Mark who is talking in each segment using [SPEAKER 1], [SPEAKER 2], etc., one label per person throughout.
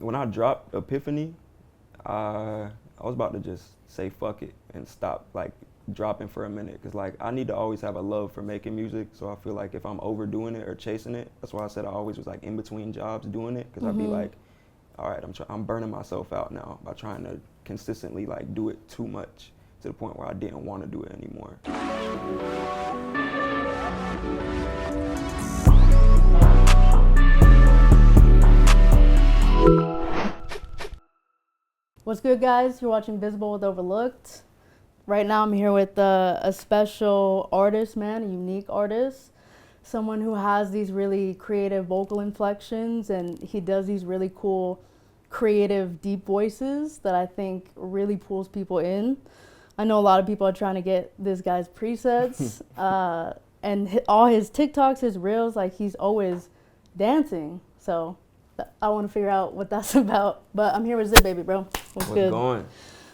[SPEAKER 1] when I dropped ePiphaNy, I was about to just say fuck it and stop like dropping for a minute, because like I need to always have a love for making music. So I feel like if I'm overdoing it or chasing it, that's why I said I always was like in between jobs doing it, because I'd be like, all right, I'm burning myself out now by trying to consistently like do it too much to the point where I didn't want to do it anymore.
[SPEAKER 2] What's good, guys? You're watching Visible with Overlooked. Right now I'm here with a special artist, man, a unique artist. Someone who has these really creative vocal inflections, and he does these really cool, creative, deep voices that I think really pulls people in. I know a lot of people are trying to get this guy's presets, and all his TikToks, his reels, like he's always dancing. So I want to figure out what that's about. But I'm here with ziPbby, bro. What's good?
[SPEAKER 1] Going?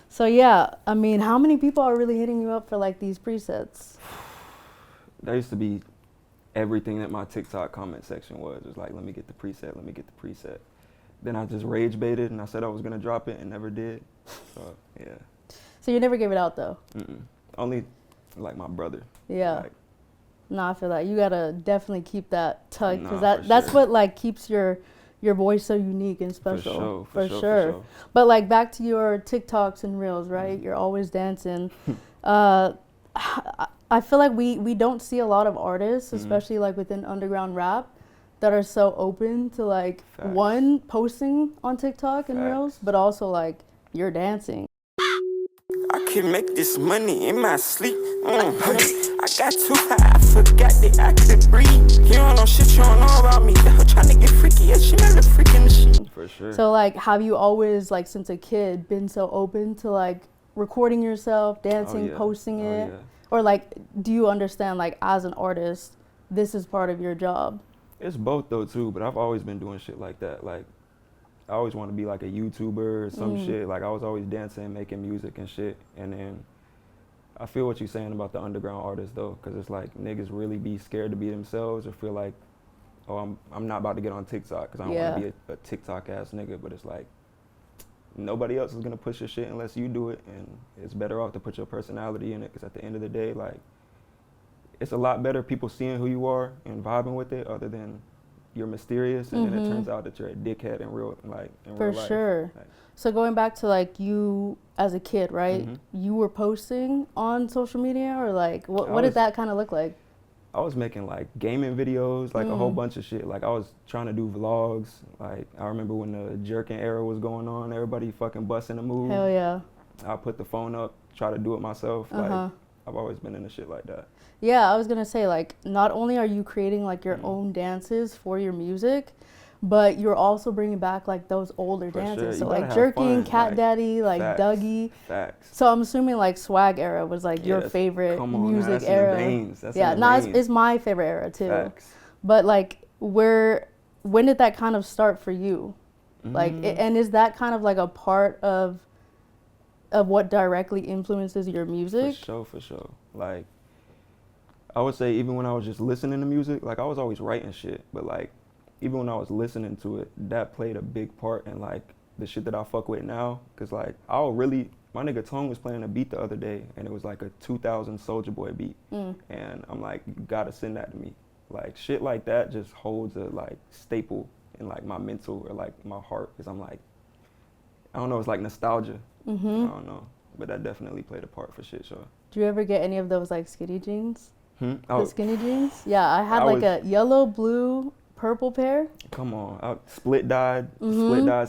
[SPEAKER 2] So yeah, I mean, how many people are really hitting you up for like these presets?
[SPEAKER 1] That used to be everything that my TikTok comment section was. It was like, let me get the preset, let me get the preset. Then I just rage baited and I said I was gonna drop it and never did. So yeah.
[SPEAKER 2] So you never gave it out though?
[SPEAKER 1] Only like my brother.
[SPEAKER 2] Yeah.
[SPEAKER 1] Like,
[SPEAKER 2] no, I feel that. You gotta definitely keep that tucked, because
[SPEAKER 1] Nah,
[SPEAKER 2] that's
[SPEAKER 1] sure.
[SPEAKER 2] what like keeps your voice so unique and special. For sure. But like back to your TikToks and reels, right? You're always dancing. I feel like we don't see a lot of artists, especially like within underground rap, that are so open to like one, posting on TikTok and reels, but also like you're dancing.
[SPEAKER 3] I can make this money in my sleep. I got too high, I forgot that I could breathe. You don't know shit, you don't know about me. I'm trying to get freaky, yeah, she never freaking machine.
[SPEAKER 1] For sure.
[SPEAKER 2] So like, have you always like since a kid been so open to like recording yourself, dancing, posting it? Or like, do you understand like as an artist, this is part of your job?
[SPEAKER 1] It's both though too, but I've always been doing shit like that. Like, I always want to be like a YouTuber or some shit. Like I was always dancing, making music and shit. And then I feel what you're saying about the underground artists though, because it's like niggas really be scared to be themselves or feel like, oh, I'm not about to get on TikTok because I don't want to be a TikTok ass nigga. But it's like nobody else is gonna push your shit unless you do it, and it's better off to put your personality in it, because at the end of the day, like, it's a lot better people seeing who you are and vibing with it, other than you're mysterious and then it turns out that you're a dickhead in real life.
[SPEAKER 2] For sure. Like, so going back to like you as a kid, right? You were posting on social media, or like what did that kind of look like?
[SPEAKER 1] I was making like gaming videos, like a whole bunch of shit. Like I was trying to do vlogs. Like I remember when the jerking era was going on, everybody fucking busting a move.
[SPEAKER 2] Hell yeah.
[SPEAKER 1] I put the phone up, try to do it myself. Like I've always been into shit like that.
[SPEAKER 2] Yeah, I was gonna say, like, not only are you creating like your own dances for your music, but you're also bringing back like those older dances. So like jerking, cat daddy, like Dougie.
[SPEAKER 1] Facts.
[SPEAKER 2] So I'm assuming like swag era was like your favorite music era. It's my favorite era too.
[SPEAKER 1] Facts.
[SPEAKER 2] But like, when did that kind of start for you? Like, and is that kind of like a part of what directly influences your music?
[SPEAKER 1] For sure. Like, I would say even when I was just listening to music, like I was always writing shit, but like even when I was listening to it, that played a big part in like the shit that I fuck with now. Cause like my nigga Tone was playing a beat the other day, and it was like a 2000 Soulja Boy beat. And I'm like, you gotta send that to me. Like shit like that just holds a like staple in like my mental or like my heart, cause I'm like, I don't know, it's like nostalgia. I don't know, but that definitely played a part for shit, sure.
[SPEAKER 2] Do you ever get any of those like skinny jeans?
[SPEAKER 1] Oh.
[SPEAKER 2] The skinny jeans? Yeah, I had like a yellow, blue, purple pair.
[SPEAKER 1] Come on, split dyed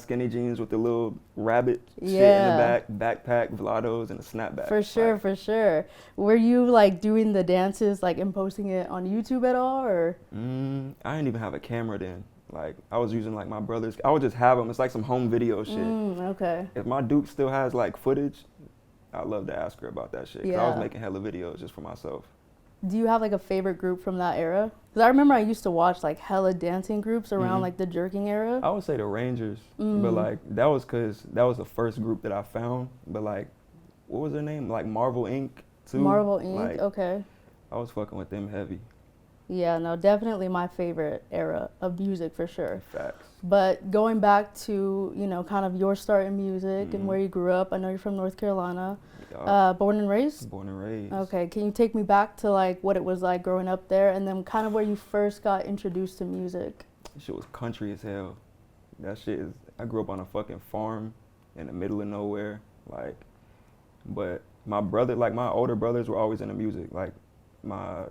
[SPEAKER 1] skinny jeans with the little rabbit shit in the back, backpack, Vlados, and a snapback.
[SPEAKER 2] For sure, for sure. Were you like doing the dances like and posting it on YouTube at all, or?
[SPEAKER 1] I didn't even have a camera then. Like I was using like my brother's. I would just have them. It's like some home video shit.
[SPEAKER 2] Okay.
[SPEAKER 1] If my Duke still has like footage, I'd love to ask her about that shit. 'Cause I was making hella videos just for myself.
[SPEAKER 2] Do you have like a favorite group from that era? Because I remember I used to watch like hella dancing groups around like the jerking era.
[SPEAKER 1] I would say the Rangers, but like that was because that was the first group that I found. But like, what was their name? Like Marvel Inc. too.
[SPEAKER 2] Marvel Inc.
[SPEAKER 1] Like,
[SPEAKER 2] Okay.
[SPEAKER 1] I was fucking with them heavy.
[SPEAKER 2] Yeah, no, definitely my favorite era of music for sure.
[SPEAKER 1] Facts.
[SPEAKER 2] But going back to, you know, kind of your start in music and where you grew up, I know you're from North Carolina. Born and raised?
[SPEAKER 1] Born and raised.
[SPEAKER 2] Okay, can you take me back to like what it was like growing up there and then kind of where you first got introduced to music?
[SPEAKER 1] That shit was country as hell. That shit is, I grew up on a fucking farm in the middle of nowhere. Like, but my brother, like my older brothers were always into music. Like my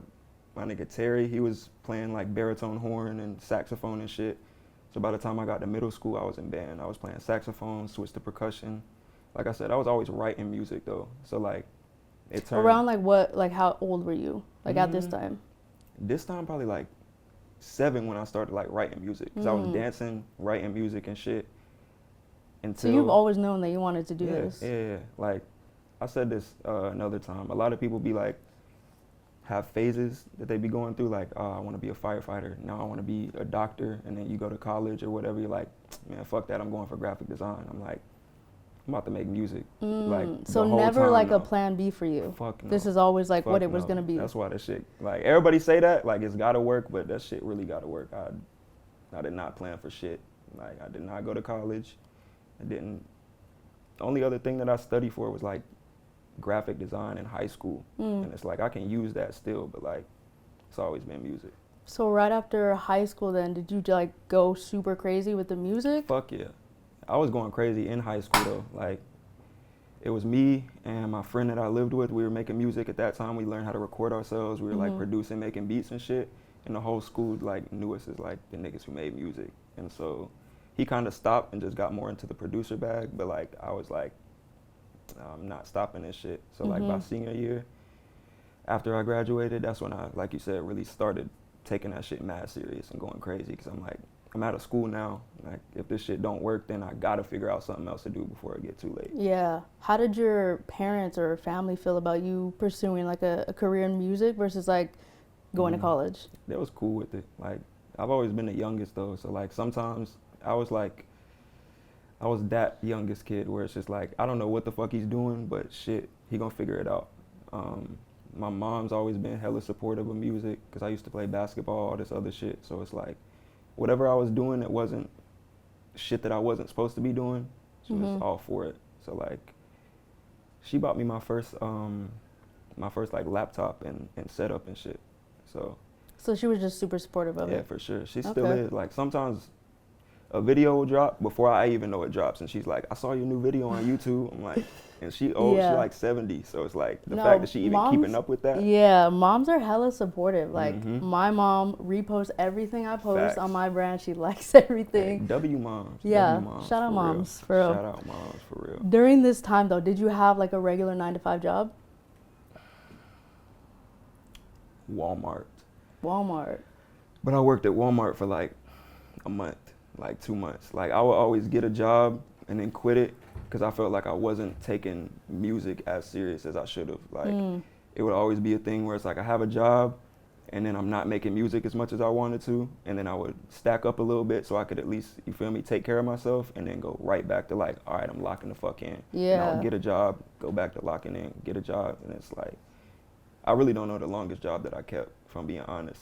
[SPEAKER 1] nigga Terry, he was playing like baritone horn and saxophone and shit. So by the time I got to middle school, I was in band. I was playing saxophone, switched to percussion. Like I said, I was always writing music though. So like, it turned.
[SPEAKER 2] Around like what, like how old were you? Like at this time?
[SPEAKER 1] This time probably like 7 when I started like writing music. Cause I was dancing, writing music and shit. Until,
[SPEAKER 2] so you've always known that you wanted to do this?
[SPEAKER 1] Yeah. Like I said this another time. A lot of people be like, have phases that they be going through, like, oh, I want to be a firefighter, now I want to be a doctor, and then you go to college or whatever, you're like, man, fuck that, I'm going for graphic design. I'm like, I'm about to make music. Like,
[SPEAKER 2] so never like a plan B for you?
[SPEAKER 1] Fuck no.
[SPEAKER 2] This is always like
[SPEAKER 1] Fuck
[SPEAKER 2] what it was
[SPEAKER 1] no.
[SPEAKER 2] going to be?
[SPEAKER 1] That's why that shit, like, everybody say that, like, it's got to work, but that shit really got to work. I did not plan for shit. Like, I did not go to college. The only other thing that I studied for was like graphic design in high school, and it's like I can use that still, but like it's always been music.
[SPEAKER 2] So right after high school then, did you like go super crazy with the music?
[SPEAKER 1] Fuck yeah. I was going crazy in high school though. Like, it was me and my friend that I lived with. We were making music at that time. We learned how to record ourselves. We were like producing, making beats and shit, and the whole school like knew us as like the niggas who made music. And so he kind of stopped and just got more into the producer bag, but like I was like, I'm not stopping this shit. So like by senior year, after I graduated, that's when I, like you said, really started taking that shit mad serious and going crazy. Cause I'm like, I'm out of school now. Like, if this shit don't work, then I gotta figure out something else to do before it get too late.
[SPEAKER 2] Yeah. How did your parents or family feel about you pursuing like a career in music versus like going to college?
[SPEAKER 1] They was cool with it. Like, I've always been the youngest though. So like sometimes I was that youngest kid where it's just like, I don't know what the fuck he's doing, but shit, he gonna figure it out. My mom's always been hella supportive of music because I used to play basketball, all this other shit. So it's like, whatever I was doing, it wasn't shit that I wasn't supposed to be doing. She was all for it. So like, she bought me my first like laptop and setup and shit. So
[SPEAKER 2] she was just super supportive of it?
[SPEAKER 1] Yeah, for sure. She still is. Like, sometimes a video will drop before I even know it drops, and she's like, I saw your new video on YouTube. I'm like, and she old, she like 70, so it's like the fact that she even keeping up with that.
[SPEAKER 2] Yeah, moms are hella supportive. Like my mom reposts everything I post on my brand. She likes everything.
[SPEAKER 1] Hey, W moms.
[SPEAKER 2] Yeah,
[SPEAKER 1] W moms,
[SPEAKER 2] shout out
[SPEAKER 1] for
[SPEAKER 2] moms,
[SPEAKER 1] real.
[SPEAKER 2] for real.
[SPEAKER 1] Shout out moms, for real.
[SPEAKER 2] During this time though, did you have like a regular 9-to-5 job?
[SPEAKER 1] Walmart.
[SPEAKER 2] But
[SPEAKER 1] I worked at Walmart for like a month, like 2 months. Like, I would always get a job and then quit it because I felt like I wasn't taking music as serious as I should have. Like, it would always be a thing where it's like I have a job and then I'm not making music as much as I wanted to, and then I would stack up a little bit so I could at least, you feel me, take care of myself, and then go right back to like, all right, I'm locking the fuck in.
[SPEAKER 2] Yeah.
[SPEAKER 1] And I'll get a job, go back to locking in, get a job, and it's like, I really don't know the longest job that I kept, if I'm being honest.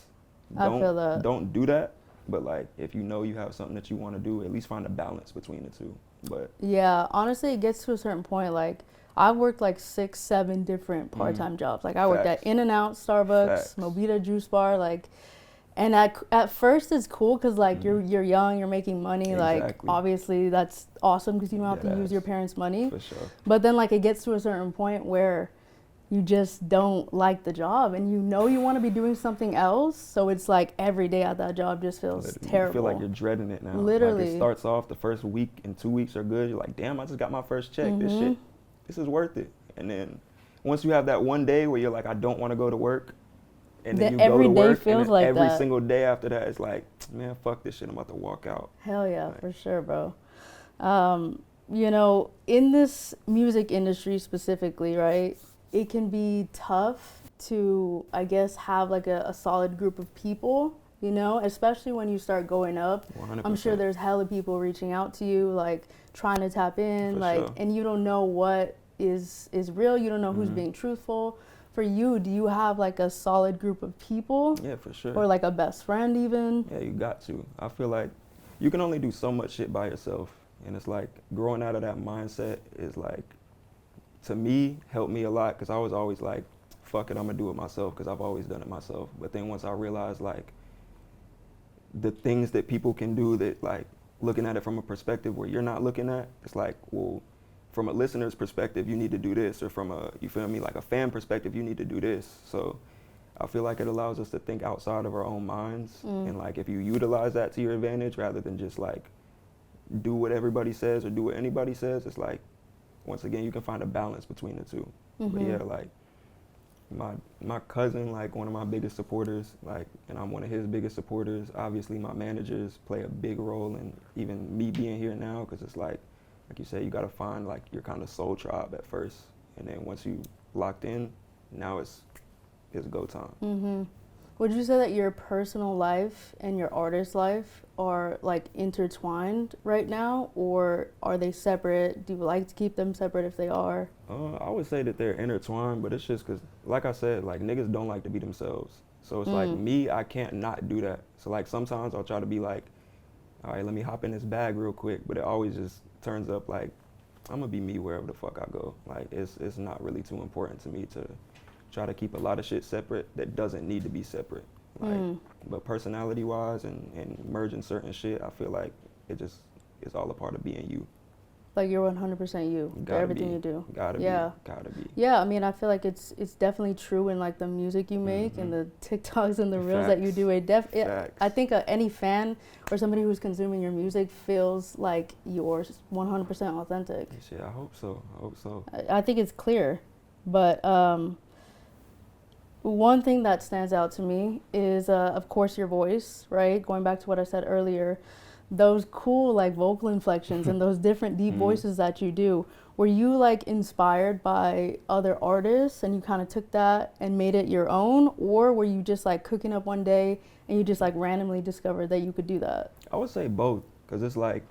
[SPEAKER 2] I feel that.
[SPEAKER 1] Don't do that, but like, if you know you have something that you want to do, at least find a balance between the two. But
[SPEAKER 2] yeah, honestly, it gets to a certain point. Like, I've worked like 6-7 different part-time jobs. Like, I worked at In-N-Out, Starbucks, Movida Juice Bar, like, and at first it's cool because like you're young, you're making money. Like, obviously that's awesome because you don't have to use your parents' money.
[SPEAKER 1] For sure.
[SPEAKER 2] But then like it gets to a certain point where you just don't like the job and you know you want to be doing something else. So it's like every day at that job just feels terrible.
[SPEAKER 1] You feel like you're dreading it now.
[SPEAKER 2] Literally.
[SPEAKER 1] Like, it starts off, the first week and 2 weeks are good. You're like, damn, I just got my first check. This is worth it. And then once you have that one day where you're like, I don't want to go to work. And then you go to work,
[SPEAKER 2] feels
[SPEAKER 1] and
[SPEAKER 2] like
[SPEAKER 1] every
[SPEAKER 2] that.
[SPEAKER 1] single day after that, it's like, man, fuck this shit. I'm about to walk out.
[SPEAKER 2] Hell yeah, like, for sure, bro. You know, in this music industry specifically, right, it can be tough to, I guess, have like a solid group of people, you know, especially when you start going up.
[SPEAKER 1] 100%.
[SPEAKER 2] I'm sure there's hella people reaching out to you, like trying to tap in,
[SPEAKER 1] For
[SPEAKER 2] like,
[SPEAKER 1] sure.
[SPEAKER 2] and you don't know what is real. You don't know who's being truthful. For you, do you have like a solid group of people?
[SPEAKER 1] Yeah, for sure.
[SPEAKER 2] Or like a best friend even?
[SPEAKER 1] Yeah, you got to. I feel like you can only do so much shit by yourself. And it's like growing out of that mindset is like, to me, helped me a lot, because I was always like, fuck it, I'm gonna do it myself, because I've always done it myself. But then once I realized like the things that people can do, that like looking at it from a perspective where you're not looking at, it's like, well, from a listener's perspective, you need to do this, or from a, you feel me, like a fan perspective, you need to do this. So I feel like it allows us to think outside of our own minds. And like if you utilize that to your advantage rather than just like do what everybody says or do what anybody says, it's like, once again, you can find a balance between the two. But yeah, like my cousin, like one of my biggest supporters, like, and I'm one of his biggest supporters. Obviously my managers play a big role in even me being here now, because it's like you said, you got to find like your kind of soul tribe at first, and then once you locked in, now it's go time.
[SPEAKER 2] Would you say that your personal life and your artist life are like intertwined right now, or are they separate? Do you like to keep them separate if they are?
[SPEAKER 1] I would say that they're intertwined, but it's just because, like I said, like niggas don't like to be themselves. So it's like me, I can't not do that. So like sometimes I'll try to be like, all right, let me hop in this bag real quick, but it always just turns up like, I'm gonna be me wherever the fuck I go. Like it's not really too important to me to try to keep a lot of shit separate that doesn't need to be separate. Like, but personality wise and merging certain shit, I feel like it's all a part of being you.
[SPEAKER 2] Like you're 100% you, everything you do.
[SPEAKER 1] Gotta be.
[SPEAKER 2] Yeah, I mean, I feel like it's definitely true in like the music you make and the TikToks and the reels that you do. I think any fan or somebody who's consuming your music feels like you're 100% authentic.
[SPEAKER 1] Yeah, I hope so.
[SPEAKER 2] I think it's clear, but one thing that stands out to me is, of course, your voice, right? Going back to what I said earlier, those cool like vocal inflections and those different deep voices that you do. Were you like inspired by other artists and you kind of took that and made it your own, or were you just like cooking up one day and you just like randomly discovered that you could do that?
[SPEAKER 1] I would say both, because it's like,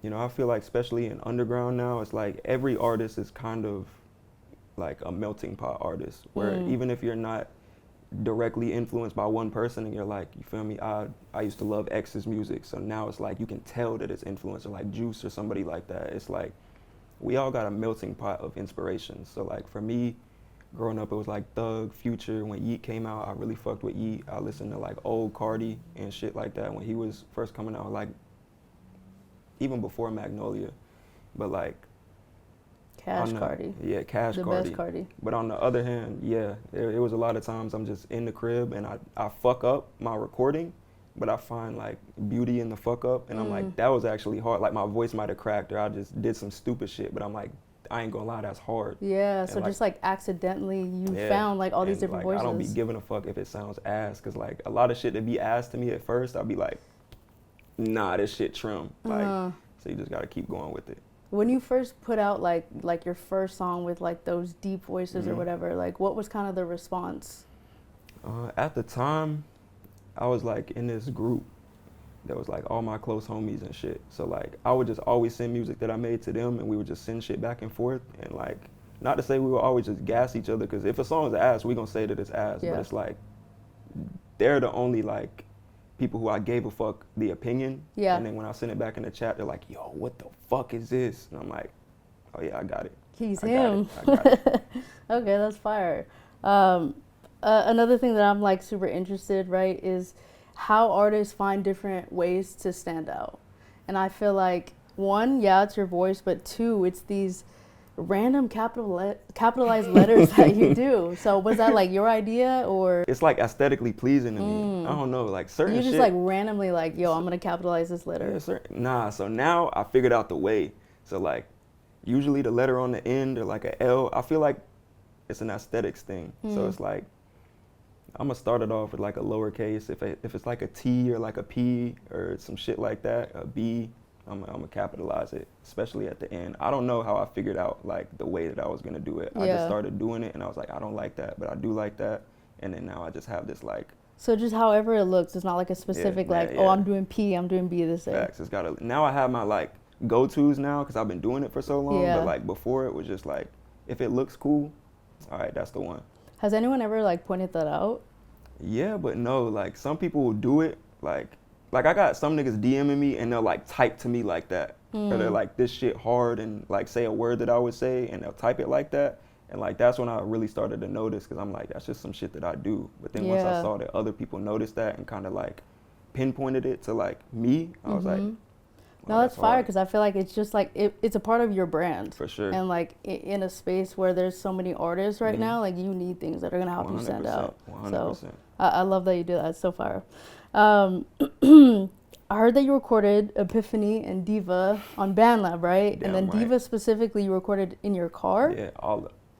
[SPEAKER 1] you know, I feel like especially in underground now, it's like every artist is kind of like a melting pot artist, where even if you're not directly influenced by one person and you're like, you feel me, I used to love X's music, so now it's like you can tell that it's influenced, or like Juice or somebody like that. It's like we all got a melting pot of inspiration. So like for me, growing up, it was like Thug, Future. When Yeet came out, I really fucked with Yeet. I listened to like old Cardi and shit like that when he was first coming out, like even before Magnolia. But like
[SPEAKER 2] Cardi.
[SPEAKER 1] Yeah, Cash
[SPEAKER 2] the
[SPEAKER 1] Cardi.
[SPEAKER 2] Best Cardi.
[SPEAKER 1] But on the other hand, yeah, it was a lot of times I'm just in the crib and I fuck up my recording, but I find like beauty in the fuck up, and I'm like, that was actually hard. Like my voice might have cracked, or I just did some stupid shit, but I'm like, I ain't gonna lie, that's hard.
[SPEAKER 2] Yeah,
[SPEAKER 1] and
[SPEAKER 2] so like, just like accidentally you found like all these different voices.
[SPEAKER 1] I don't be giving a fuck if it sounds ass, cause like a lot of shit that be asked to me at first, I'll be like, nah, this shit trim. Like, so you just gotta keep going with it.
[SPEAKER 2] When you first put out like your first song with like those deep voices or whatever, like what was kind of the response?
[SPEAKER 1] At the time, I was like in this group that was like all my close homies and shit. So like I would just always send music that I made to them, and we would just send shit back and forth. And like, not to say we would always just gas each other, because if a song's ass, we gonna say that it's ass. But it's like, they're the only like people who I gave a fuck the opinion. Yeah. And then when I send it back in the chat, they're like, yo, what the fuck is this? And I'm like, oh yeah, I got it.
[SPEAKER 2] He's him. I got it. Okay, that's fire. Another thing that I'm like super interested, right, is how artists find different ways to stand out. And I feel like, one, yeah, it's your voice, but two, it's these random capitalized letters that you do. So was that like your idea, or? It's like aesthetically pleasing to me. I don't know, like certain shit. You just like randomly like, yo, I'm gonna capitalize this letter. Yeah, nah, so now I figured out the way. So like, usually the letter on the end or like a L, I feel like it's an aesthetics thing. So it's like, I'm gonna start it off with like a lowercase. If it's like a T or like a P or some shit like that, a B, I'm gonna capitalize it, especially at the end. I don't know how I figured out like the way that I was gonna do it. I just started doing it and I was like, I don't like that, but I do like that. And then now I just have this like. So just however it looks, it's not like a specific oh, I'm doing P, I'm doing B this day. Facts. It's gotta, now I have my like go-tos now because I've been doing it for so long. But like before it was just like, if it looks cool, all right, that's the one. Has anyone ever like pointed that out? Yeah, but no, like some people will do it like
[SPEAKER 1] like I got some niggas DMing me and they'll like type to me like that. Or they're like, this shit hard, and like say a word that I would say and they'll type it like that. And like that's when I really started to notice, because I'm like, that's just some shit that I do. But then once I saw that other people noticed that and kind of like pinpointed it to like me, I was like, well,
[SPEAKER 2] no, that's fire,
[SPEAKER 1] hard.
[SPEAKER 2] because I feel like it's just like it's a part of your brand.
[SPEAKER 1] For sure.
[SPEAKER 2] And like in a space where there's so many artists right now, like you need things that are gonna help you stand out.
[SPEAKER 1] 100%.
[SPEAKER 2] So I love that you do that. It's so fire. I heard that you recorded ePiphaNy and DiVA on BandLab, right?
[SPEAKER 1] Damn
[SPEAKER 2] and then
[SPEAKER 1] right.
[SPEAKER 2] DiVA specifically, you recorded in your car.
[SPEAKER 1] Yeah,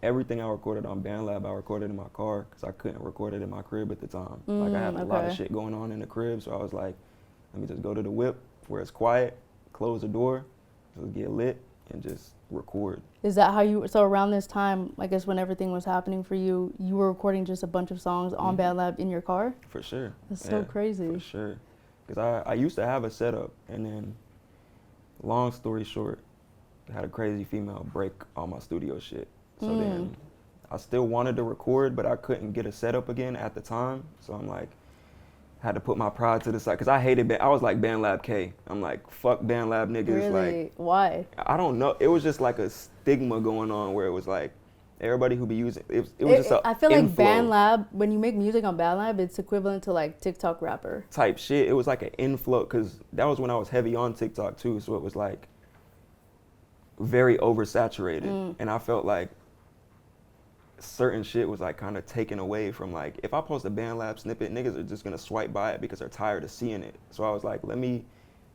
[SPEAKER 1] everything I recorded on BandLab, I recorded in my car, because I couldn't record it in my crib at the time. Like I had a lot of shit going on in the crib, so I was like, let me just go to the whip where it's quiet, close the door, just get lit, and just record.
[SPEAKER 2] Is that how you? So around this time, I guess when everything was happening for you, you were recording just a bunch of songs on BandLab in your car.
[SPEAKER 1] For sure.
[SPEAKER 2] That's so crazy.
[SPEAKER 1] For sure. Because I used to have a setup, and then, long story short, I had a crazy female break all my studio shit. So then I still wanted to record, but I couldn't get a setup again at the time. So I'm like, had to put my pride to the side, because I hated I was like BandLab K. I'm like, fuck BandLab niggas.
[SPEAKER 2] Really?
[SPEAKER 1] Like,
[SPEAKER 2] why?
[SPEAKER 1] I don't know. It was just like a stigma going on where it was like, everybody who be using it was just a
[SPEAKER 2] I feel like
[SPEAKER 1] inflow
[SPEAKER 2] BandLab, when you make music on BandLab, it's equivalent to like TikTok rapper
[SPEAKER 1] type shit. It was like an inflow, because that was when I was heavy on TikTok too. So it was like very oversaturated, and I felt like certain shit was like kind of taken away from, like, if I post a BandLab snippet, niggas are just gonna swipe by it because they're tired of seeing it. So I was like, let me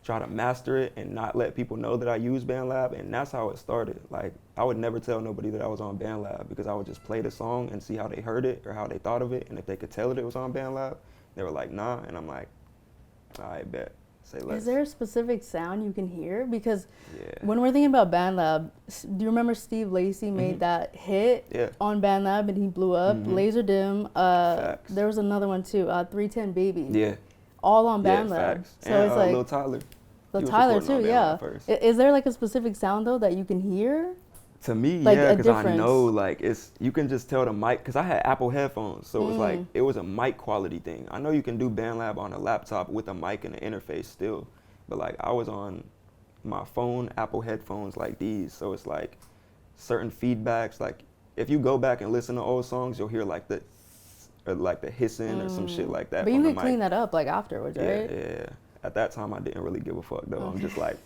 [SPEAKER 1] try to master it and not let people know that I use BandLab, and that's how it started. Like, I would never tell nobody that I was on BandLab, because I would just play the song and see how they heard it or how they thought of it, and if they could tell that it was on BandLab, they were like, nah, and I'm like, I bet. Say less.
[SPEAKER 2] Is there a specific sound you can hear? Because
[SPEAKER 1] Yeah.
[SPEAKER 2] when we're thinking about BandLab, do you remember Steve Lacy made that hit on BandLab and he blew up? Laser Dim.
[SPEAKER 1] Facts.
[SPEAKER 2] There was another one too, 310 Baby.
[SPEAKER 1] Yeah.
[SPEAKER 2] All on
[SPEAKER 1] Yeah,
[SPEAKER 2] BandLab.
[SPEAKER 1] facts.
[SPEAKER 2] So
[SPEAKER 1] And
[SPEAKER 2] it's like
[SPEAKER 1] Lil Tyler.
[SPEAKER 2] Lil
[SPEAKER 1] He was
[SPEAKER 2] Tyler
[SPEAKER 1] recording
[SPEAKER 2] too,
[SPEAKER 1] on
[SPEAKER 2] yeah.
[SPEAKER 1] BandLab first.
[SPEAKER 2] Is there like a specific sound though that you can hear?
[SPEAKER 1] To me,
[SPEAKER 2] Like
[SPEAKER 1] yeah,
[SPEAKER 2] a
[SPEAKER 1] because I
[SPEAKER 2] difference.
[SPEAKER 1] know, like, you can just tell the mic, because I had Apple headphones, so it was like, it was a mic quality thing. I know you can do BandLab on a laptop with a mic and an interface still, but like, I was on my phone, Apple headphones like these, so it's like, certain feedbacks, like, if you go back and listen to old songs, you'll hear like the hissing or some shit like that.
[SPEAKER 2] But
[SPEAKER 1] from
[SPEAKER 2] you
[SPEAKER 1] the
[SPEAKER 2] can clean
[SPEAKER 1] mic.
[SPEAKER 2] that up like afterwards, right?
[SPEAKER 1] Yeah. At that time, I didn't really give a fuck though. I'm just like,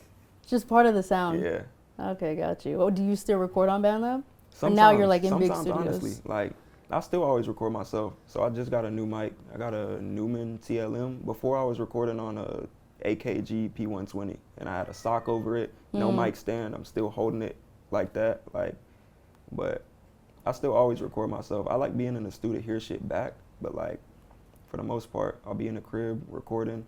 [SPEAKER 2] Just part of the sound.
[SPEAKER 1] yeah.
[SPEAKER 2] Okay, got you. Oh, do you still record on BandLab?
[SPEAKER 1] Sometimes,
[SPEAKER 2] And now you're like in big
[SPEAKER 1] sometimes,
[SPEAKER 2] studios.
[SPEAKER 1] honestly, like, I still always record myself. So I just got a new mic. I got a Neumann TLM. Before I was recording on a AKG P120, and I had a sock over it, no mic stand. I'm still holding it like that, like, but I still always record myself. I like being in the studio to hear shit back, but like, for the most part, I'll be in the crib recording.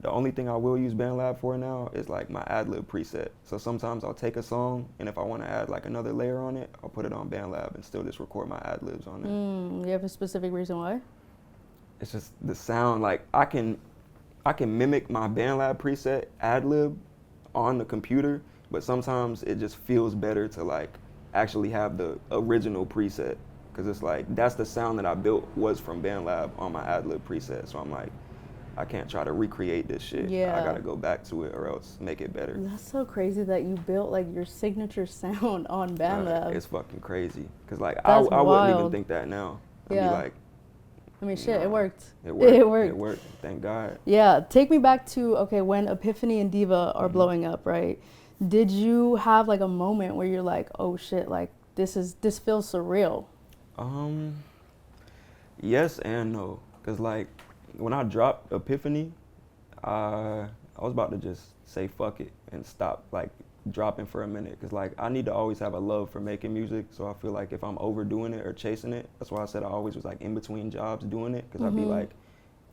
[SPEAKER 1] The only thing I will use BandLab for now is like my ad-lib preset. So sometimes I'll take a song, and if I want to add like another layer on it, I'll put it on BandLab and still just record my ad-libs on it.
[SPEAKER 2] You have a specific reason why?
[SPEAKER 1] It's just the sound. Like, I can mimic my BandLab preset ad-lib on the computer, but sometimes it just feels better to like actually have the original preset, because it's like, that's the sound that I built was from BandLab on my ad-lib preset. So I'm like, I can't try to recreate this shit.
[SPEAKER 2] Yeah.
[SPEAKER 1] I gotta go back to it or else make it better.
[SPEAKER 2] That's so crazy that you built like your signature sound on BandLab.
[SPEAKER 1] It's fucking crazy. Cause like,
[SPEAKER 2] That's
[SPEAKER 1] I wouldn't even
[SPEAKER 2] wild.
[SPEAKER 1] think that now. I'd
[SPEAKER 2] Yeah.
[SPEAKER 1] be like,
[SPEAKER 2] I mean, shit, it
[SPEAKER 1] nah,
[SPEAKER 2] worked.
[SPEAKER 1] It worked.
[SPEAKER 2] It worked.
[SPEAKER 1] It worked. Thank God.
[SPEAKER 2] Yeah, take me back to, okay, when ePiphaNy and DiVA are blowing up, right? Did you have like a moment where you're like, oh shit, like this feels surreal?
[SPEAKER 1] Yes and no. Cause like, when I dropped ePiphaNy, I was about to just say fuck it and stop like dropping for a minute, because like, I need to always have a love for making music. So I feel like if I'm overdoing it or chasing it, that's why I said I always was like in between jobs doing it, because I'd be like,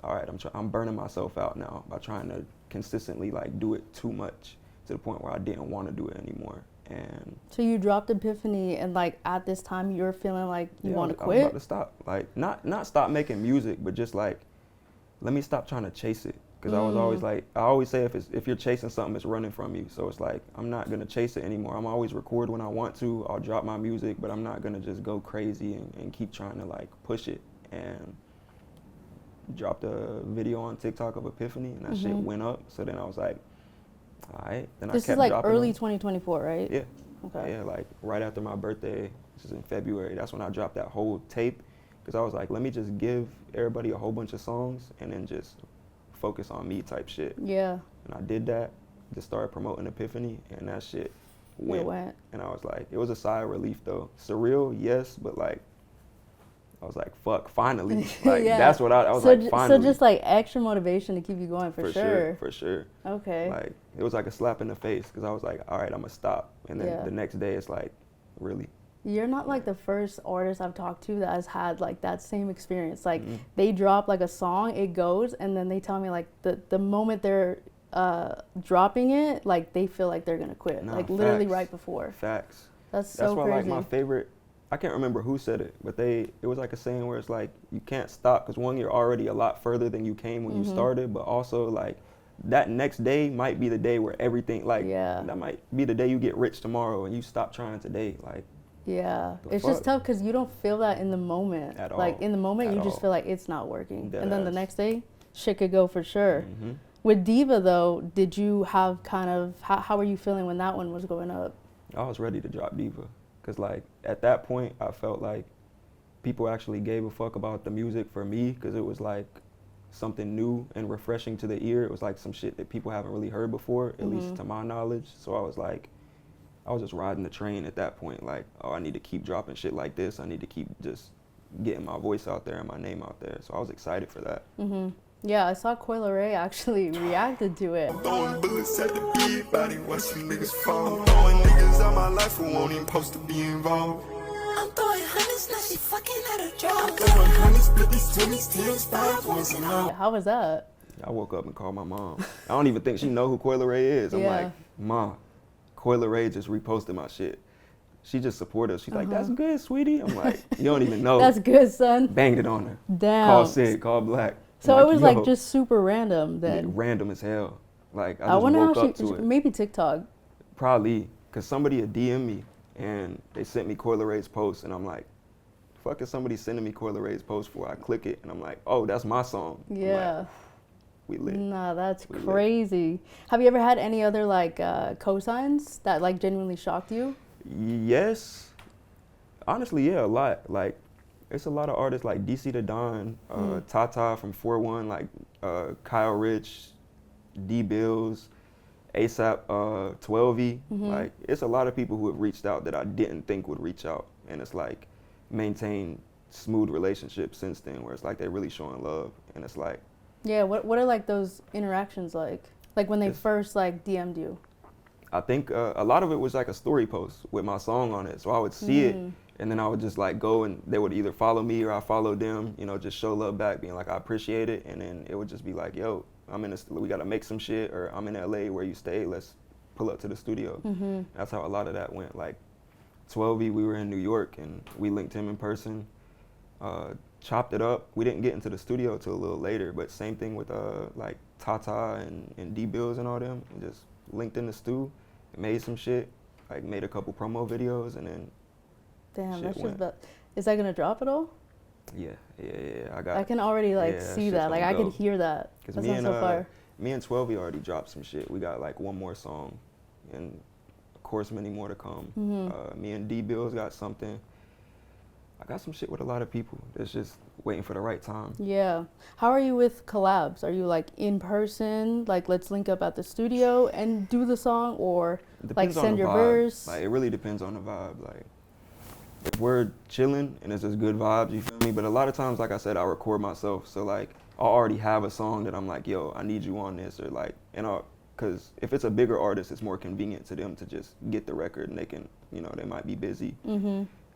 [SPEAKER 1] all right, I'm burning myself out now by trying to consistently like do it too much to the point where I didn't want to do it anymore. And
[SPEAKER 2] So you dropped ePiphaNy, and like at this time you were feeling like you want to
[SPEAKER 1] I was about
[SPEAKER 2] quit?
[SPEAKER 1] to stop, like not stop making music, but just like, let me stop trying to chase it. Because I was always like, I always say if you're chasing something, it's running from you. So it's like, I'm not going to chase it anymore. I'm always record when I want to. I'll drop my music, but I'm not going to just go crazy and keep trying to like push it. And dropped a video on TikTok of ePiphaNy, and that shit went up. So then I was like, all right. Then
[SPEAKER 2] This
[SPEAKER 1] I kept
[SPEAKER 2] is like
[SPEAKER 1] dropping
[SPEAKER 2] early
[SPEAKER 1] them.
[SPEAKER 2] 2024, right?
[SPEAKER 1] Yeah.
[SPEAKER 2] Okay.
[SPEAKER 1] Yeah, like right after my birthday, which is in February. That's when I dropped that whole tape, because I was like, let me just give everybody a whole bunch of songs and then just focus on me type shit.
[SPEAKER 2] Yeah.
[SPEAKER 1] And I did that. Just started promoting ePiphaNy, and that shit went. And I was like, it was a sigh of relief though. Surreal, yes, but like, I was like, fuck, finally. Like,
[SPEAKER 2] Yeah.
[SPEAKER 1] that's what I was
[SPEAKER 2] So
[SPEAKER 1] like, finally.
[SPEAKER 2] So just like extra motivation to keep you going for sure.
[SPEAKER 1] For sure.
[SPEAKER 2] Okay.
[SPEAKER 1] Like, it was like a slap in the face, because I was like, all right, I'm gonna stop. And then the next day, it's like, really?
[SPEAKER 2] You're not like the first artist I've talked to that has had like that same experience. Like they drop like a song, it goes, and then they tell me like the moment they're dropping it, like they feel like they're gonna quit.
[SPEAKER 1] Nah,
[SPEAKER 2] like literally
[SPEAKER 1] facts.
[SPEAKER 2] right before.
[SPEAKER 1] Facts.
[SPEAKER 2] That's so
[SPEAKER 1] That's why
[SPEAKER 2] crazy.
[SPEAKER 1] like my favorite, I can't remember who said it, but it was like a saying where it's like, you can't stop, because one, you're already a lot further than you came when you started, but also like that next day might be the day where everything, like that might be the day you get rich tomorrow and you stop trying today. Like,
[SPEAKER 2] yeah, it's just tough because you don't feel that in the moment.
[SPEAKER 1] At
[SPEAKER 2] like
[SPEAKER 1] all.
[SPEAKER 2] in the moment,
[SPEAKER 1] At
[SPEAKER 2] you just
[SPEAKER 1] all.
[SPEAKER 2] feel like it's not working,
[SPEAKER 1] Dead
[SPEAKER 2] and then the
[SPEAKER 1] ass.
[SPEAKER 2] next day, shit could go for sure. With DiVA though, did you have kind of how were you feeling when that one was going up?
[SPEAKER 1] I was ready to drop DiVA, because like at that point I felt like people actually gave a fuck about the music for me, because it was like something new and refreshing to the ear. It was like some shit that people haven't really heard before, at least to my knowledge. So I was like, I was just riding the train at that point, like, oh, I need to keep dropping shit like this. I need to keep just getting my voice out there and my name out there. So I was excited for that.
[SPEAKER 2] Yeah, I saw Leray actually reacted to it.
[SPEAKER 3] Throwing bullets at the big body, watch some niggas fall. Throwing niggas out my life who won't even supposed to be involved. I'm throwing hundreds, now she fucking at her job. I'm throwing hundreds, 50s, 20s, 10s, 5 ones and all.
[SPEAKER 2] How was that?
[SPEAKER 1] I woke up and called my mom. I don't even think she know who Leray is. I'm like, Ma, Leray just reposted my shit. She just supported us. She's like, that's good, sweetie. I'm like, you don't even know.
[SPEAKER 2] That's good, son.
[SPEAKER 1] Banged it on her.
[SPEAKER 2] Damn.
[SPEAKER 1] Call Sid, call Black.
[SPEAKER 2] So
[SPEAKER 1] I'm
[SPEAKER 2] it was
[SPEAKER 1] yo,
[SPEAKER 2] like just super random then.
[SPEAKER 1] yeah, random as hell. Like, I
[SPEAKER 2] I
[SPEAKER 1] just
[SPEAKER 2] wonder
[SPEAKER 1] woke
[SPEAKER 2] how
[SPEAKER 1] up to it.
[SPEAKER 2] maybe TikTok.
[SPEAKER 1] Probably, because somebody had DM'd me and they sent me Leray's post, and I'm like, fuck is somebody sending me Leray's post for? I click it and I'm like, oh, that's my song. I'm
[SPEAKER 2] Yeah.
[SPEAKER 1] like, we lit.
[SPEAKER 2] Nah, that's
[SPEAKER 1] We lit.
[SPEAKER 2] crazy. Have you ever had any other like cosigns that like genuinely shocked you?
[SPEAKER 1] Yes. Honestly, yeah, a lot. Like, it's a lot of artists like DC the Don, Tata from 4-1, like Kyle Rich, D Bills, ASAP 12E. Like, it's a lot of people who have reached out that I didn't think would reach out. And it's like maintained smooth relationships since then, where it's like they're really showing love. And it's like,
[SPEAKER 2] Yeah, what are like those interactions like? Like when they
[SPEAKER 1] It's-
[SPEAKER 2] first like DM'd you?
[SPEAKER 1] I think a lot of it was like a story post with my song on it. So I would see it, and then I would just like go, and they would either follow me or I follow them, you know, just show love back, being like, I appreciate it. And then it would just be like, yo, we got to make some shit, or I'm in LA where you stay, let's pull up to the studio. That's how a lot of that went. Like 12E, we were in New York and we linked him in person, chopped it up. We didn't get into the studio till a little later, but same thing with like Tata and D Bills and all them. We just linked in the stew, made some shit, like made a couple promo videos, and then
[SPEAKER 2] Damn,
[SPEAKER 1] shit
[SPEAKER 2] that's just
[SPEAKER 1] went.
[SPEAKER 2] bad. Is that gonna drop at all?
[SPEAKER 1] yeah.
[SPEAKER 2] I can already like
[SPEAKER 1] yeah, that
[SPEAKER 2] see
[SPEAKER 1] shit's
[SPEAKER 2] that. Like
[SPEAKER 1] gonna
[SPEAKER 2] I could
[SPEAKER 1] go.
[SPEAKER 2] hear that.
[SPEAKER 1] Cause
[SPEAKER 2] That
[SPEAKER 1] me
[SPEAKER 2] sounds
[SPEAKER 1] and
[SPEAKER 2] so fire.
[SPEAKER 1] me and 12E already dropped some shit. We got like one more song, and of course many more to come. Me and D Bills got something. I got some shit with a lot of people that's just waiting for the right time.
[SPEAKER 2] Yeah. How are you with collabs? Are you like in person, like let's link up at the studio and do the song, or
[SPEAKER 1] It
[SPEAKER 2] like
[SPEAKER 1] depends on
[SPEAKER 2] send
[SPEAKER 1] the
[SPEAKER 2] your
[SPEAKER 1] vibe.
[SPEAKER 2] verse?
[SPEAKER 1] Like, it really depends on the vibe. Like, if we're chilling and it's just good vibes, you feel me? But a lot of times, like I said, I record myself. So like, I already have a song that I'm like, yo, I need you on this, or like, because if it's a bigger artist, it's more convenient to them to just get the record, and they can, you know, they might be busy,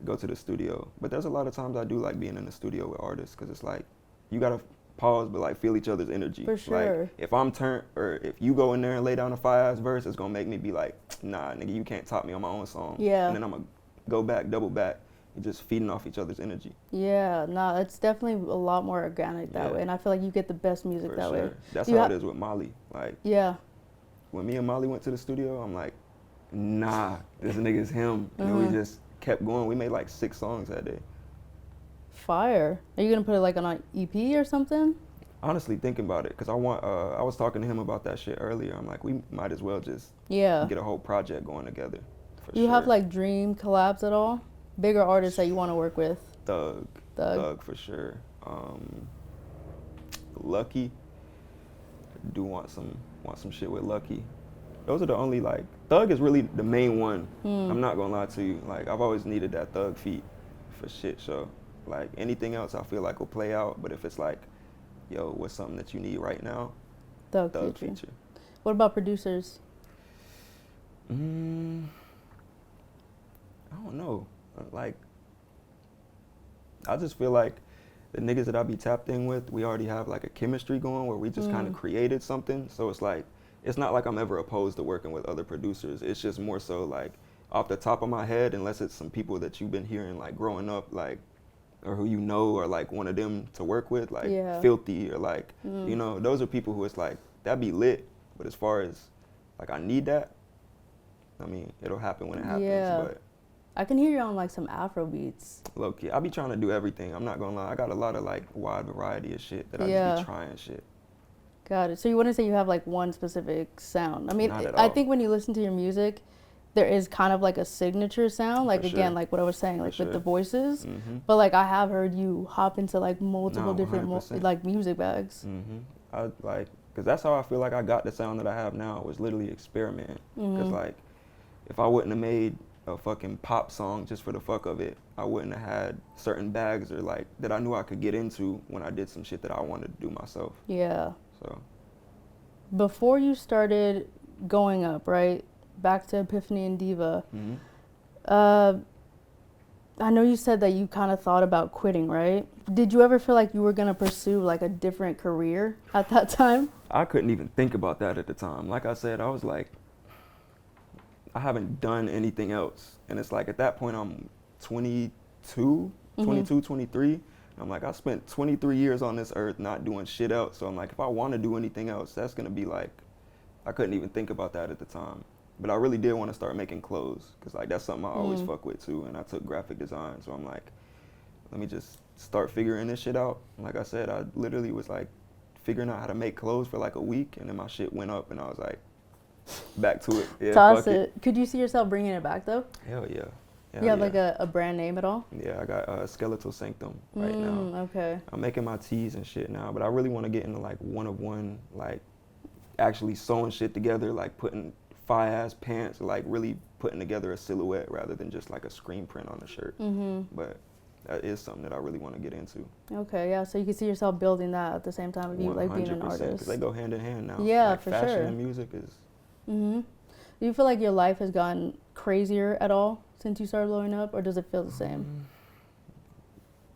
[SPEAKER 1] go to the studio. But there's a lot of times I do like being in the studio with artists, because it's like, you gotta pause, but like feel each other's energy.
[SPEAKER 2] For sure.
[SPEAKER 1] Like, if I'm turned, or if you go in there and lay down a fire-ass verse, it's gonna make me be like, nah, nigga, you can't top me on my own song.
[SPEAKER 2] Yeah.
[SPEAKER 1] And then I'm gonna go back, double back, and just feeding off each other's energy.
[SPEAKER 2] Yeah, no, it's definitely a lot more organic that
[SPEAKER 1] Yeah.
[SPEAKER 2] way, and I feel like you get the best music
[SPEAKER 1] For
[SPEAKER 2] that
[SPEAKER 1] sure.
[SPEAKER 2] way.
[SPEAKER 1] That's
[SPEAKER 2] You
[SPEAKER 1] how
[SPEAKER 2] ha-
[SPEAKER 1] it is with Molly. Like,
[SPEAKER 2] Yeah.
[SPEAKER 1] when me and Molly went to the studio, I'm like, nah, this nigga's him. And we just kept going. We made like 6 songs that day.
[SPEAKER 2] Fire. Are you gonna put it like on an EP or something?
[SPEAKER 1] honestly thinking about it, because I was talking to him about that shit earlier. I'm like, we might as well just
[SPEAKER 2] Yeah.
[SPEAKER 1] get a whole project going together. For
[SPEAKER 2] You
[SPEAKER 1] sure.
[SPEAKER 2] have like dream collabs at all? Bigger artists that you want to work with?
[SPEAKER 1] Thug for sure. Lucky. Do want some shit with Lucky. Those are the only, like, Thug is really the main one. I'm not gonna lie to you. Like, I've always needed that Thug feat for shit show. Like, anything else I feel like will play out, but if it's like, yo, what's something that you need right now?
[SPEAKER 2] Thug feature. What about producers?
[SPEAKER 1] I don't know. Like, I just feel like the niggas that I be tapped in with, we already have like a chemistry going where we just kind of created something. So it's like, it's not like I'm ever opposed to working with other producers. It's just more so like off the top of my head, unless it's some people that you've been hearing like growing up, like, or who you know, or like one of them to work with, like Filthy, or like, you know, those are people who it's like, that'd be lit. But as far as like, I need that, I mean, it'll happen when it happens, but.
[SPEAKER 2] I can hear you on like some Afro beats.
[SPEAKER 1] Low key, I be trying to do everything. I'm not gonna lie. I got a lot of like wide variety of shit that I just be trying shit.
[SPEAKER 2] Got it. So you wouldn't say you have like one specific sound? I mean,
[SPEAKER 1] Not at
[SPEAKER 2] I
[SPEAKER 1] all.
[SPEAKER 2] think when you listen to your music, there is kind of like a signature sound. Like,
[SPEAKER 1] For
[SPEAKER 2] again,
[SPEAKER 1] sure.
[SPEAKER 2] like what I was saying, like
[SPEAKER 1] For
[SPEAKER 2] with the
[SPEAKER 1] sure.
[SPEAKER 2] voices.
[SPEAKER 1] Mm-hmm.
[SPEAKER 2] But like I have heard you hop into like multiple
[SPEAKER 1] No,
[SPEAKER 2] different
[SPEAKER 1] 100%.
[SPEAKER 2] like music bags.
[SPEAKER 1] Mm-hmm. I like, cause that's how I feel like I got the sound that I have now. Was literally experimenting. Cause like, if I wouldn't have made a fucking pop song just for the fuck of it, I wouldn't have had certain bags or like that I knew I could get into when I did some shit that I wanted to do myself.
[SPEAKER 2] Yeah.
[SPEAKER 1] So.
[SPEAKER 2] Before you started going up, right, back to ePiphaNy and DiVA, I know you said that you kind of thought about quitting, right? Did you ever feel like you were going to pursue like a different career at that time?
[SPEAKER 1] I couldn't even think about that at the time. Like I said, I was like, I haven't done anything else. And it's like, at that point, I'm 22, 23. I'm like, I spent 23 years on this earth not doing shit else. So I'm like, if I want to do anything else, that's going to be like, I couldn't even think about that at the time. But I really did want to start making clothes, because like that's something I always fuck with too. And I took graphic design. So I'm like, let me just start figuring this shit out. And like I said, I literally was like figuring out how to make clothes for like a week. And then my shit went up and I was like, back to it. Yeah,
[SPEAKER 2] Toss it. Could you see yourself bringing it back though?
[SPEAKER 1] Hell yeah.
[SPEAKER 2] You have like a brand name at all?
[SPEAKER 1] Yeah, I got Skeletal Sanctum right now.
[SPEAKER 2] Okay.
[SPEAKER 1] I'm making my tees and shit now, but I really want to get into like one-of-one, like actually sewing shit together, like putting fire-ass pants, like really putting together a silhouette rather than just like a screen print on a shirt. But that is something that I really want to get into.
[SPEAKER 2] Okay, yeah, so you can see yourself building that at the same time of you like being an
[SPEAKER 1] 100%,
[SPEAKER 2] artist.
[SPEAKER 1] 'cause they go hand in hand now.
[SPEAKER 2] Yeah,
[SPEAKER 1] like
[SPEAKER 2] for
[SPEAKER 1] fashion
[SPEAKER 2] sure.
[SPEAKER 1] and music is.
[SPEAKER 2] Do you feel like your life has gotten crazier at all since you started blowing up, or does it feel the same?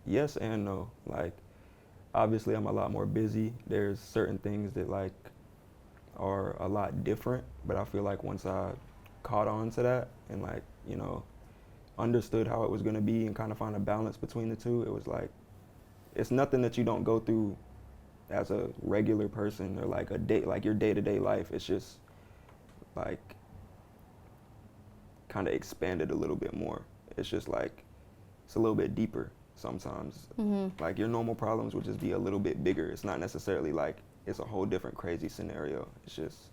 [SPEAKER 1] Yes and no. Like, obviously I'm a lot more busy. There's certain things that like are a lot different, but I feel like once I caught on to that and like, you know, understood how it was gonna be and kind of find a balance between the two, it was like, it's nothing that you don't go through as a regular person or like like your day-to-day life. It's just like kind of expanded a little bit more. It's just like, it's a little bit deeper sometimes. Like your normal problems would just be a little bit bigger. It's not necessarily like it's a whole different crazy scenario. It's just,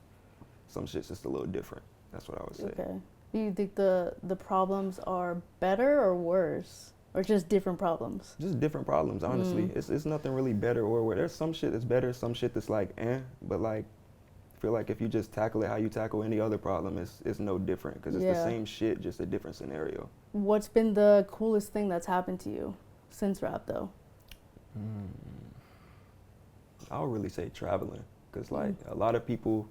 [SPEAKER 1] some shit's just a little different. That's what I would say.
[SPEAKER 2] Okay. Do you think the problems are better or worse? Or just different problems?
[SPEAKER 1] Just different problems, honestly. It's nothing really better or worse. There's some shit that's better, some shit that's like, but like, I feel like if you just tackle it how you tackle any other problem, it's no different, because it's the same shit, just a different scenario.
[SPEAKER 2] What's been the coolest thing that's happened to you since rap, though?
[SPEAKER 1] I would really say traveling, because like a lot of people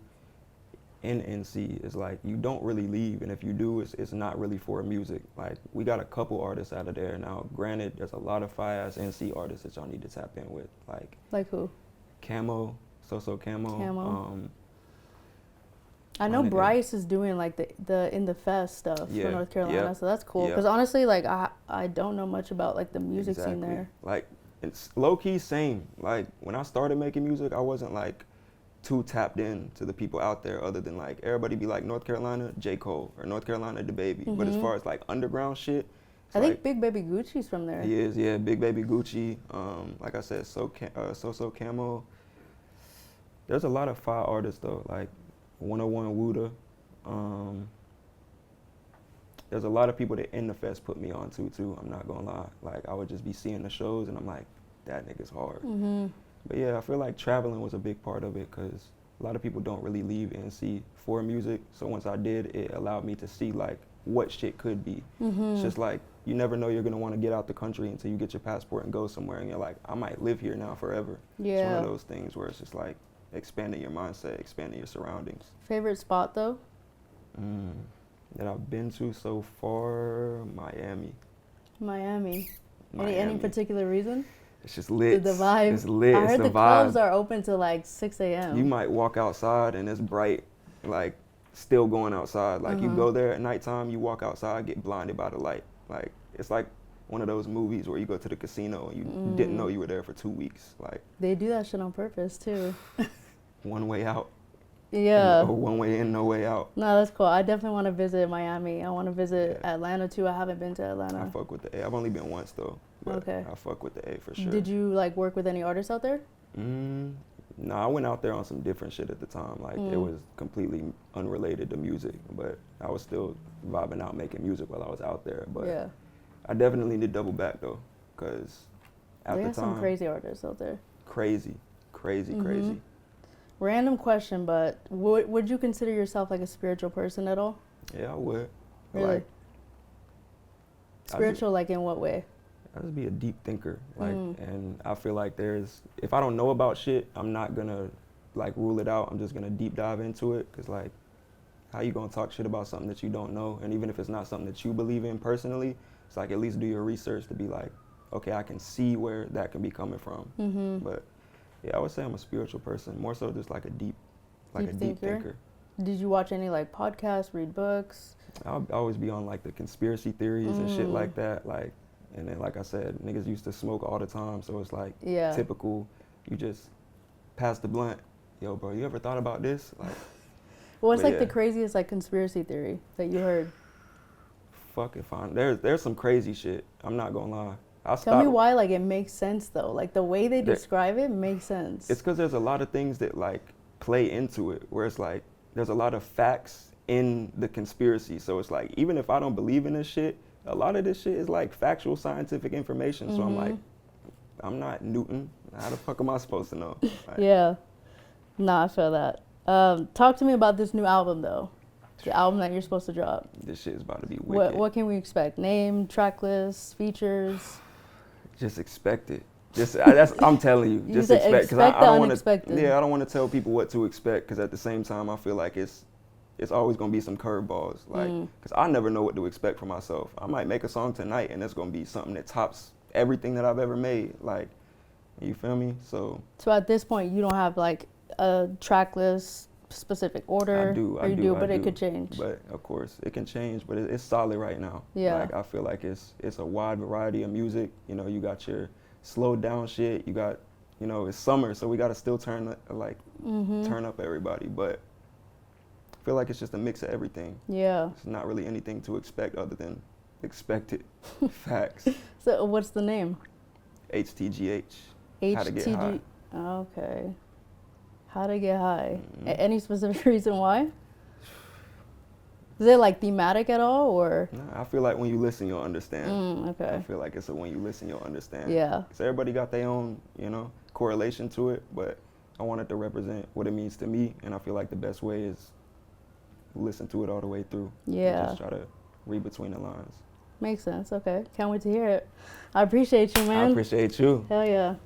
[SPEAKER 1] in NC is like, you don't really leave, and if you do, it's not really for music. Like, we got a couple artists out of there now. Granted, there's a lot of fire-ass NC artists that y'all need to tap in with.
[SPEAKER 2] Like who?
[SPEAKER 1] Camo, Camo.
[SPEAKER 2] I know Bryce is doing like the In the Fest stuff for North Carolina, so that's cool. Because honestly, like I don't know much about like the music scene there.
[SPEAKER 1] Like, it's low key same. Like, when I started making music, I wasn't like too tapped in to the people out there, other than like everybody be like North Carolina J. Cole or North Carolina DaBaby. But as far as like underground shit,
[SPEAKER 2] I think Big Baby Gucci's from there.
[SPEAKER 1] He is, yeah. Big Baby Gucci. Like I said, So Camo. There's a lot of fire artists though, like 101 Wuda. There's a lot of people that In the Fest put me on to too. I'm not gonna lie. Like I would just be seeing the shows and I'm like, that nigga's hard. But yeah, I feel like traveling was a big part of it because a lot of people don't really leave NC for music. So once I did, it allowed me to see like what shit could be. It's just like you never know you're gonna want to get out the country until you get your passport and go somewhere and you're like, I might live here now forever.
[SPEAKER 2] Yeah.
[SPEAKER 1] It's one of those things where it's just like expanding your mindset, expanding your surroundings.
[SPEAKER 2] Favorite spot though?
[SPEAKER 1] That I've been to so far, Miami.
[SPEAKER 2] Miami.
[SPEAKER 1] Miami.
[SPEAKER 2] Any particular reason?
[SPEAKER 1] It's just lit.
[SPEAKER 2] The vibe.
[SPEAKER 1] It's lit.
[SPEAKER 2] I
[SPEAKER 1] It's
[SPEAKER 2] heard
[SPEAKER 1] the
[SPEAKER 2] the
[SPEAKER 1] vibe.
[SPEAKER 2] clubs are open till like 6 a.m.
[SPEAKER 1] You might walk outside and it's bright, like still going outside. Like you go there at nighttime, you walk outside, get blinded by the light. Like it's like one of those movies where you go to the casino and you didn't know you were there for 2 weeks. Like
[SPEAKER 2] They do that shit on purpose too.
[SPEAKER 1] one way out.
[SPEAKER 2] Yeah.
[SPEAKER 1] Or one way in, no way out.
[SPEAKER 2] No, that's cool. I definitely want to visit Miami. I want to visit Atlanta too. I haven't been to Atlanta.
[SPEAKER 1] I fuck with the A. I've only been once though. But
[SPEAKER 2] Okay.
[SPEAKER 1] I fuck with the A for sure.
[SPEAKER 2] Did you like work with any artists out there?
[SPEAKER 1] No, I went out there on some different shit at the time. Like it was completely unrelated to music, but I was still vibing out making music while I was out there. But
[SPEAKER 2] Yeah.
[SPEAKER 1] I definitely need to double back though, because at
[SPEAKER 2] There
[SPEAKER 1] the
[SPEAKER 2] are
[SPEAKER 1] time,
[SPEAKER 2] some crazy artists out there.
[SPEAKER 1] crazy.
[SPEAKER 2] Random question, but would you consider yourself like a spiritual person at all?
[SPEAKER 1] Yeah, I would.
[SPEAKER 2] Really?
[SPEAKER 1] Like,
[SPEAKER 2] Spiritual, like in what way?
[SPEAKER 1] I just be a deep thinker, like, and I feel like if I don't know about shit, I'm not gonna like rule it out. I'm just gonna deep dive into it, cause like, how you gonna talk shit about something that you don't know? And even if it's not something that you believe in personally, it's like at least do your research to be like, okay, I can see where that can be coming from. But yeah, I would say I'm a spiritual person, more so just like a deep thinker.
[SPEAKER 2] Did you watch any like podcasts, read books?
[SPEAKER 1] I'll always be on like the conspiracy theories and shit like that, like. And then, like I said, niggas used to smoke all the time, so it's like typical. You just pass the blunt. Yo, bro, you ever thought about this? Like,
[SPEAKER 2] What's like the craziest like conspiracy theory that you heard?
[SPEAKER 1] Fuck if there's some crazy shit. I'm not gonna lie.
[SPEAKER 2] Tell me why like it makes sense though. Like the way they describe it makes sense.
[SPEAKER 1] It's because there's a lot of things that like play into it, where it's like there's a lot of facts in the conspiracy. So it's like even if I don't believe in this shit, a lot of this shit is like factual scientific information. So I'm like, I'm not Newton. How the fuck am I supposed to know? Like,
[SPEAKER 2] yeah. Nah, I feel that. Talk to me about this new album though. The album that you're supposed to drop.
[SPEAKER 1] This shit is about to be wicked.
[SPEAKER 2] What can we expect? Name, track list, features?
[SPEAKER 1] Just expect it. I'm telling you, just expect. Because I don't want to. Yeah, I don't want to tell people what to expect. Because at the same time, I feel like it's always gonna be some curveballs. Like, because I never know what to expect from myself. I might make a song tonight, and it's gonna be something that tops everything that I've ever made. Like, you feel me? So
[SPEAKER 2] at this point, you don't have like a track list, specific order.
[SPEAKER 1] I do,
[SPEAKER 2] but it could change.
[SPEAKER 1] But of course, it can change. But it's solid right now.
[SPEAKER 2] Yeah.
[SPEAKER 1] Like I feel like it's a wide variety of music. You know, you got your slowed down shit. You got, you know, it's summer, so we gotta still turn up everybody. But I feel like it's just a mix of everything.
[SPEAKER 2] Yeah.
[SPEAKER 1] It's not really anything to expect other than expected facts.
[SPEAKER 2] So what's the name?
[SPEAKER 1] HTGH. How to Get High.
[SPEAKER 2] Okay. How to Get High. Any specific reason why? Is it like thematic at all, or?
[SPEAKER 1] Nah, I feel like when you listen, you'll understand.
[SPEAKER 2] Okay.
[SPEAKER 1] I feel like it's when you listen, you'll understand.
[SPEAKER 2] Yeah.
[SPEAKER 1] So everybody got their own, you know, correlation to it, but I want it to represent what it means to me, and I feel like the best way is listen to it all the way through.
[SPEAKER 2] Yeah.
[SPEAKER 1] And just try to read between the lines.
[SPEAKER 2] Makes sense. Okay. Can't wait to hear it. I appreciate you, man.
[SPEAKER 1] I appreciate you.
[SPEAKER 2] Hell yeah.